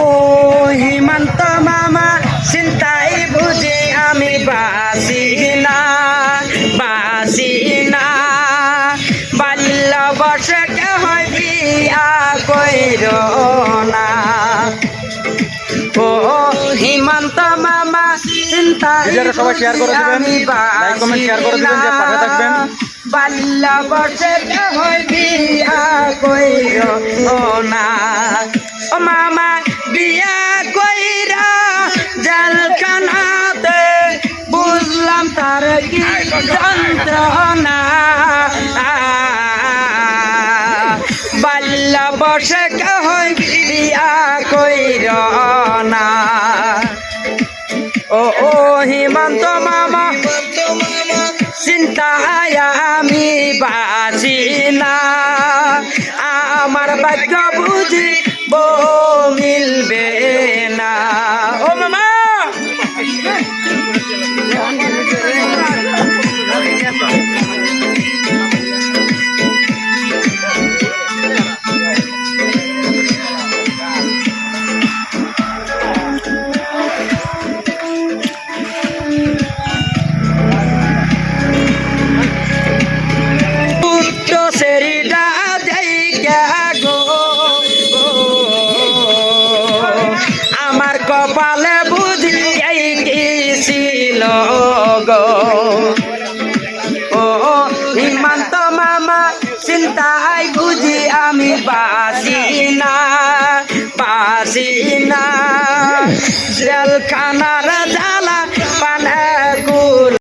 ও হিমন্ত মামা চিন্তাই বুঝি আমি বাসি না বাল্য বর্ষে হয় বিয়া কইর না ও হিমন্ত মামা চিন্তা সবাই শেয়ার করে দিবেন, লাইক কমেন্ট শেয়ার করে দিবেন, যে পাশে থাকবেন। বাল্য বর্ষে হয় বিয়া কইর না ও মামা বিয়া কইরা জেলখানাতে বুঝলাম তার কি যন্ত্রণা বাল্য বর্ষে হয় বিয়া কইর না ও হিমন্ত মামা চিন্তায় আমি বাঁচি না আমার ভাগ্য বুঝি মিলবে না ও মামা সেরিডা যাইকা গো আমার কপালে বুঝি গেছিল গো ও হিমন্ত মামা চিন্তাই বুঝি আমি বাসি না জেলখানার জ্বালা